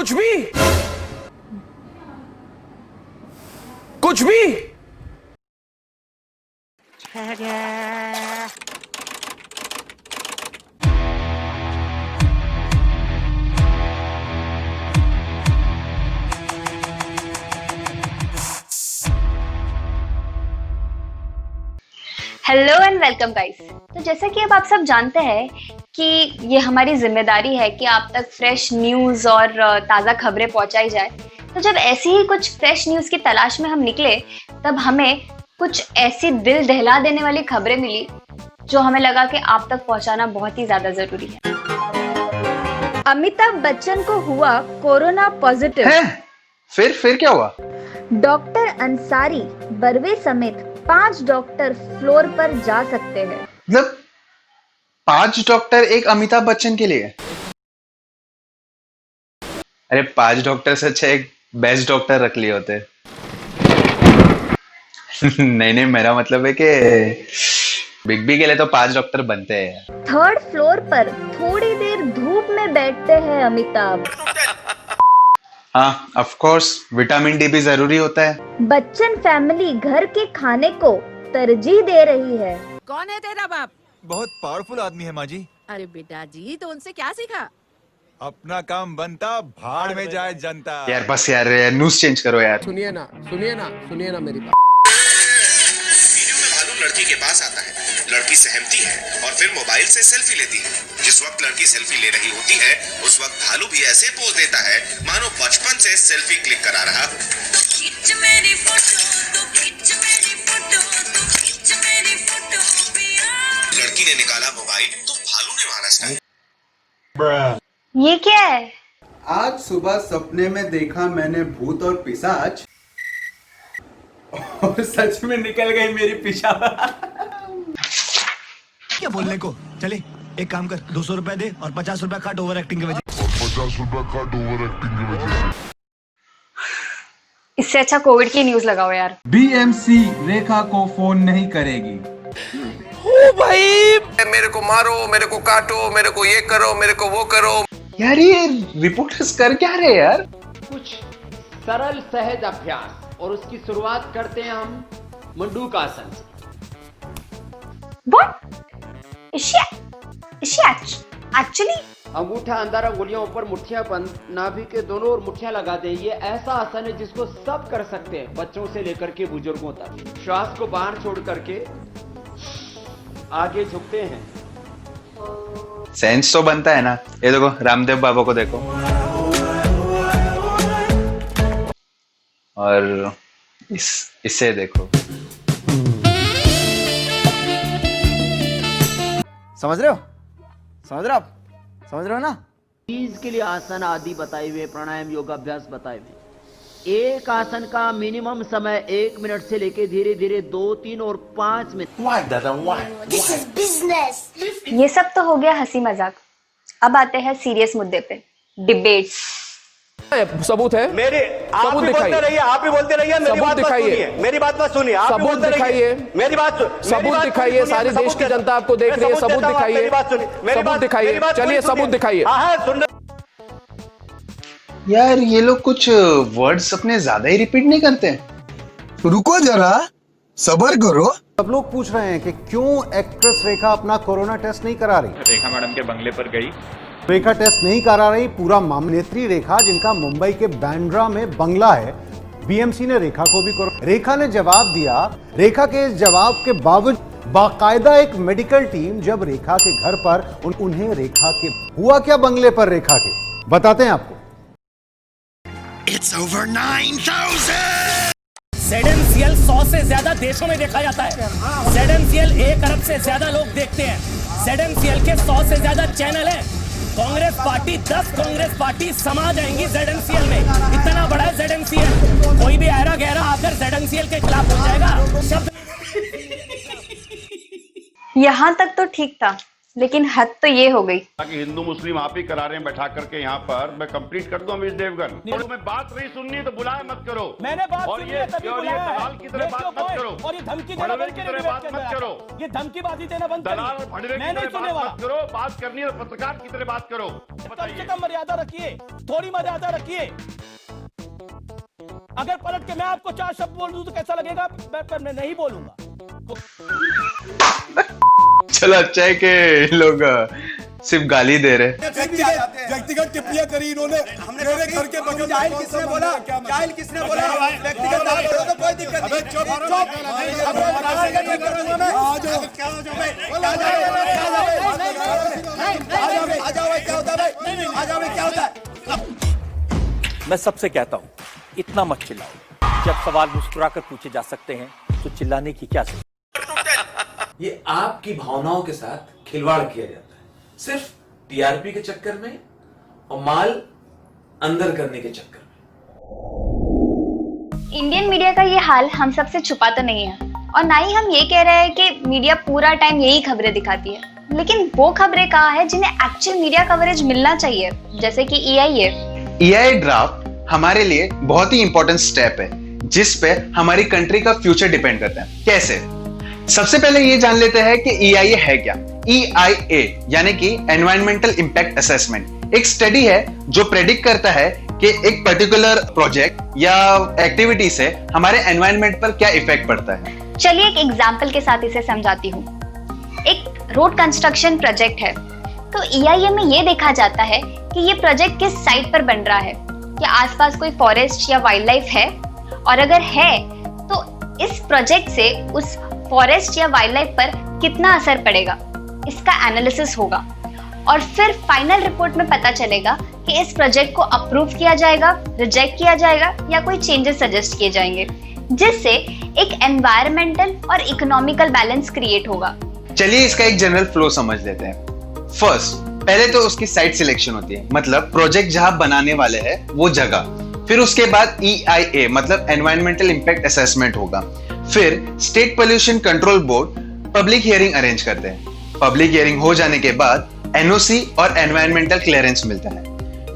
कुछ भी कुछ भी हेलो एंड वेलकम गाइस। तो जैसा कि अब आप सब जानते हैं कि ये हमारी जिम्मेदारी है कि आप तक फ्रेश न्यूज़ और ताज़ा खबरें पहुंचाई जाए। तो जब ऐसी ही कुछ फ्रेश न्यूज़ की तलाश में हम निकले, तब हमें कुछ ऐसी दिल दहला देने वाली खबरें मिली जो हमें लगा कि आप तक पहुंचाना बहुत ही ज़्यादा ज़रूरी है। अमिताभ बच्चन को हुआ कोरोना पॉजिटिव। फिर क्या हुआ? डॉक्टर अंसारी, बर्वे समेत 5 डॉक्टर फ्लोर पर जा सकते हैं। मतलब 5 डॉक्टर एक अमिताभ बच्चन के लिए? अरे 5 डॉक्टर से अच्छा एक बेस्ट डॉक्टर रख लिए होते। नहीं, मेरा मतलब है कि बिग बी के लिए तो 5 डॉक्टर बनते हैं। 3rd फ्लोर पर थोड़ी देर धूप में बैठते हैं अमिताभ। हाँ, ऑफ कोर्स विटामिन डी भी जरूरी होता है। बच्चन फैमिली घर के खाने को तरजीह दे रही है। कौन है तेरा बाप? बहुत पावरफुल आदमी है माँ जी। अरे बेटा जी, तो उनसे क्या सीखा? अपना काम बनता, भाड़ में जाए जनता। यार बस यार, न्यूज़ चेंज करो यार। सुनिए ना मेरी बात। वीडियो में भालू लड़की के पास आता है, लड़की सहमती है और फिर मोबाइल से सेल्फी लेती है। जिस वक्त लड़की सेल्फी ले रही होती है, उस वक्त भालू भी ऐसे पोज देता है मानो बचपन से सेल्फी क्लिक करा रहा। खींच मेरी फोटो, तो खींच मेरी फोटो, तो खींच मेरी फोटो पिया। लड़की ने निकाला मोबाइल तो भालू ने मारा स्टाइल। ये क्या है? आज सुबह सपने में देखा मैंने भूत और पिशाच, और सच में निकल गई मेरी पिशाच। क्या बोलने को? चले एक काम कर, 200 रुपए दे और 50 रुपए काट ओवर एक्टिंग के वजह। इससे अच्छा कोविड की न्यूज़ लगाओ यार। बीएमसी रेखा को फोन नहीं करेगी। ओ भाई, मेरे को मारो, मेरे को काटो, मेरे को ये करो, मेरे को वो करो। यार ये रिपोर्टर्स कर क्या रहे यार? कुछ सरल सहज अभ्यास, और उसकी शुरुआत करते हैं हम मंडूकासन से। What? Is she actually? अंगूठा अंदर, अंगुलियों ऊपर, मुट्ठियां बंद, नाभि के दोनों ओर मुट्ठियां लगा दें। ये ऐसा आसन है जिसको सब कर सकते हैं, बच्चों से लेकर के बुजुर्गों तक। श्वास को बाहर छोड़ करके आगे झुकते हैं। सेंस तो बनता है ना। ये देखो रामदेव बाबा को देखो, और इससे देखो। समझ रहे हो आप? समझ रहे हो ना? चीज के लिए आसन आदि बताए हुए, प्राणायाम योगाभ्यास बताए हुए। एक आसन का मिनिमम समय 1 मिनट से लेके धीरे धीरे 2, 3 और 5 मिनट। ये सब तो हो गया हंसी मजाक। अब आते हैं सीरियस मुद्दे पे, डिबेट्स। सबूत है मेरे, आप सबूत भी बोलते रहिए, आप भी बोलते रहिए। मेरी बात मत सुनिए, मेरी बात मत सुनिए। आप भी बोलते रहिए, मेरी बात सबूत दिखाइए। सारी देश की जनता आपको देख रही है। सबूत दिखाइए, सबूत दिखाइए। चलिए सबूत दिखाइए। यार ये लोग कुछ वर्ड्स अपने ज्यादा ही रिपीट नहीं करते? रुको जरा, सब्र करो। सब लोग पूछ रहे हैं कि क्यों एक्ट्रेस रेखा अपना कोरोना टेस्ट नहीं करा रही। रेखा मैडम के बंगले पर गई, रेखा टेस्ट नहीं करा रही। पूरा मामला, नेत्री रेखा जिनका मुंबई के बांद्रा में बंगला है, बीएमसी ने रेखा को भी रेखा ने जवाब दिया। रेखा के इस जवाब के बावजूद बाकायदा एक मेडिकल टीम जब रेखा के घर पर उन्हें रेखा के हुआ क्या बंगले पर रेखा के बताते हैं आपको। It's over 9,000। ZNCL 100 से ज्यादा देशों में देखा जाता है। ZNCL 1 अरब से ज्यादा लोग देखते हैं। ZNCL के 100 से ज्यादा चैनल हैं। कांग्रेस पार्टी 10 कांग्रेस पार्टी समा जाएंगी ZNCL में। इतना बड़ा है ZNCL। कोई भी ऐरा गहरा आकर ZNCL के खिलाफ हो जाएगा। शब्द यहाँ तक तो ठीक था, लेकिन हद तो ये हो गई। ताकि हिंदू मुस्लिम आप ही करा रहे हैं बैठा करके यहाँ पर, मैं कंप्लीट कर दूं अमित देवगन। और मैं बात नहीं सुननी तो बुलाए मत करो। मैंने बात और सुनी ये है, तभी बुलाया है। दलाल की तरह बात मत करो और ये धमकी देना बंद की तरह बात मत करो। ये धमकीबाजी देना बंद करो। दलाल भड़वे की तरह बात मत करो। बात करनी है पत्रकार की तरह बात करो। कम से कम मर्यादा रखिए, थोड़ी मर्यादा रखिए। अगर पलट के मैं आपको 4 शब्द बोल दूं तो कैसा लगेगा? पर मैं नहीं बोलूंगा। चलो अच्छा है कि लोग सिर्फ गाली दे रहे। व्यक्तिगत टिप्पणियां करी इन्होंने, मेरे घर के बगल में किसने बोला? जाहिल किसने बोला? व्यक्तिगत बात करो तो कोई दिक्कत नहीं। चुप आ जाओ, क्या होता है? मैं सबसे कहता हूँ, इतना मत चिल्लाओ। जब सवाल मुस्कुराकर पूछे जा सकते हैं तो चिल्लाने की क्या जरूरत? ये आपकी भावनाओं के साथ खिलवाड़ किया जाता है, सिर्फ टीआरपी के चक्कर में और माल अंदर करने के चक्कर में। इंडियन मीडिया का ये हाल हम सबसे छुपा तो नहीं है, और ना ही हम ये कह रहे हैं कि मीडिया पूरा टाइम यही खबरें दिखाती है, लेकिन वो खबरें कहाँ है जिन्हें एक्चुअल मीडिया कवरेज मिलना चाहिए, जैसे कि EIA ड्राफ्ट हमारे लिए बहुत ही इंपॉर्टेंट स्टेप है, जिस पे हमारी कंट्री का फ्यूचर डिपेंड करता है। कैसे? सबसे पहले ये जान लेते हैं कि EIA है क्या। EIA यानी कि एनवायरमेंटल इंपैक्ट असेसमेंट एक स्टडी है जो प्रेडिक्ट करता है कि एक पर्टिकुलर प्रोजेक्ट या एक्टिविटी से हमारे एनवायरमेंट पर क्या इफेक्ट पड़ता है। चलिए एक एग्जांपल के साथ इसे समझाती हूँ। एक रोड कंस्ट्रक्शन प्रोजेक्ट है, तो EIA में ये देखा जाता है कि ये प्रोजेक्ट किस साइट पर बन रहा है, क्या आसपास कोई फॉरेस्ट या वाइल्ड लाइफ है, और अगर है तो इस प्रोजेक्ट से उस फॉरेस्ट या वाइल्ड लाइफ पर कितना असर पड़ेगा, इसका एनालिसिस होगा, और फिर फाइनल रिपोर्ट में पता चलेगा कि इस प्रोजेक्ट को अप्रूव किया जाएगा, रिजेक्ट किया जाएगा या कोई चेंजेस सजेस्ट किए जाएंगे, जिससे एक एनवायरमेंटल और इकोनॉमिकल बैलेंस क्रिएट होगा। चलिए इसका एक जनरल फ्लो समझ लेते हैं। फर्स्ट, पहले तो उसकी साइट सिलेक्शन होती है, मतलब प्रोजेक्ट जहां बनाने वाले हैं वो जगह। फिर उसके बाद EIA मतलब एनवायरमेंटल इंपैक्ट असेसमेंट होगा। फिर state pollution control board public hearing arrange करते हैं। पब्लिक हियरिंग हो जाने के बाद NOC और एनवायरमेंटल क्लियरेंस मिलता है।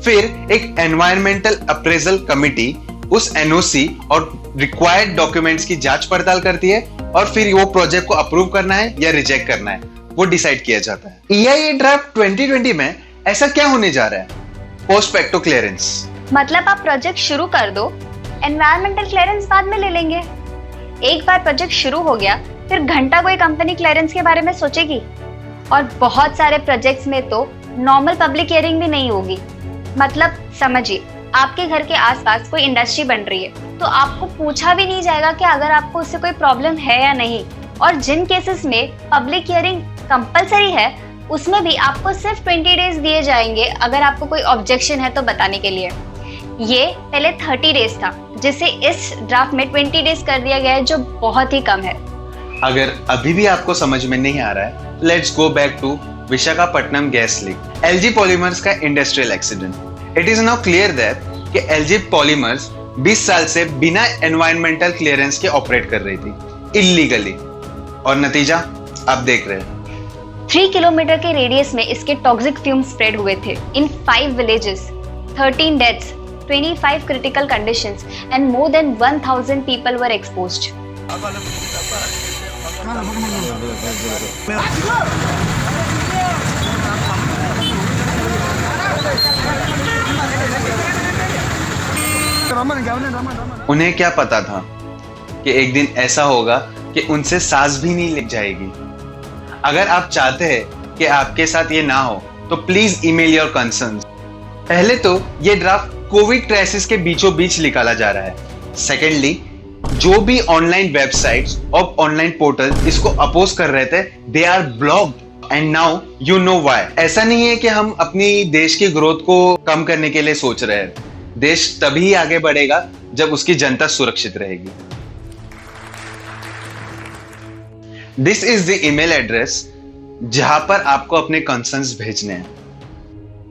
फिर एक एनवायरमेंटल अप्रेजल कमिटी उस NOC और रिक्वायर्ड डॉक्यूमेंट्स की जांच पड़ताल करती है, और फिर वो प्रोजेक्ट को अप्रूव करना है या रिजेक्ट करना है वो डिसाइड किया जाता है। EIA ड्राफ्ट 2020 में ऐसा क्या होने जा रहा है? पोस्ट फैक्टो क्लियरेंस, मतलब आप प्रोजेक्ट शुरू कर दो, एनवायरमेंटल क्लियरेंस बाद में ले लेंगे। एक बार प्रोजेक्ट शुरू हो गया फिर घंटा कोई कंपनी क्लियरेंस के बारे में सोचेगी, और बहुत सारे प्रोजेक्ट्स में तो नॉर्मल पब्लिक हियरिंग भी नहीं होगी। मतलब समझिए, आपके घर के आसपास कोई इंडस्ट्री बन रही है तो आपको पूछा भी नहीं जाएगा कि अगर आपको उससे कोई प्रॉब्लम है या नहीं, और जिन केसेस में पब्लिक हियरिंग कंपलसरी है उसमें भी आपको सिर्फ 20 डेज दिए जाएंगे अगर आपको कोई ऑब्जेक्शन है तो बताने के लिए। ये पहले 30 डेज था, जिसे इस ड्राफ्ट में 20 डेज कर दिया गया है, जो बहुत ही कम है। अगर अभी भी आपको समझ में नहीं आ रहा है, let's go back to Visakhapatnam gas leak, LG polymers का industrial accident. It is now clear that कि LG पॉलीमर्स 20 साल से बिना एनवायरमेंटल क्लियरेंस के ऑपरेट कर रही थी, इल्लीगली, और नतीजा आप देख रहे हैं। 3 किलोमीटर के रेडियस में इसके टॉक्सिक फ्यूम स्प्रेड हुए थे इन 5 villages, 13 deaths, 25 critical conditions and more than 1000 people were exposed. उन्हें क्या पता था कि एक दिन ऐसा होगा कि उनसे सांस भी नहीं ले जाएगी। अगर आप चाहते हैं कि आपके साथ ये ना हो तो प्लीज ईमेल योर कंसर्न्स। पहले तो ये ड्राफ्ट कोविड क्राइसिस के बीचों बीच निकाला जा रहा है। सेकेंडली, जो भी ऑनलाइन वेबसाइट्स और ऑनलाइन पोर्टल इसको अपोज कर रहे थे, they are blocked, and now you know why. ऐसा नहीं है कि हम अपनी देश की ग्रोथ को कम करने के लिए सोच रहे हैं। देश तभी आगे बढ़ेगा जब उसकी जनता सुरक्षित रहेगी। This is the email address जहां पर आपको अपने कंसर्न्स भेजने हैं।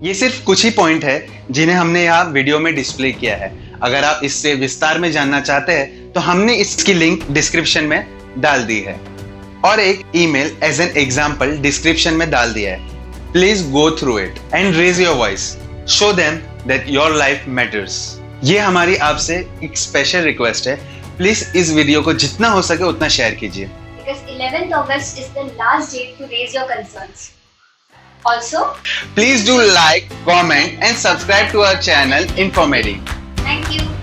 ये सिर्फ कुछ ही पॉइंट है जिन्हें हमने यहाँ वीडियो में डिस्प्ले किया है। अगर आप इससे विस्तार में जानना चाहते हैं तो हमने इसकी लिंक डिस्क्रिप्शन में डाल दी है। और एक email as an example description में डाल दिया है। Please go through it and raise your voice, show them that your life matters. ये हमारी आपसे एक स्पेशल रिक्वेस्ट है, प्लीज इस वीडियो को जितना हो सके उतना शेयर कीजिए। Because 11th August is the last date to raise your concerns. Also, please do like, comment and subscribe to our channel Informating. Thank you.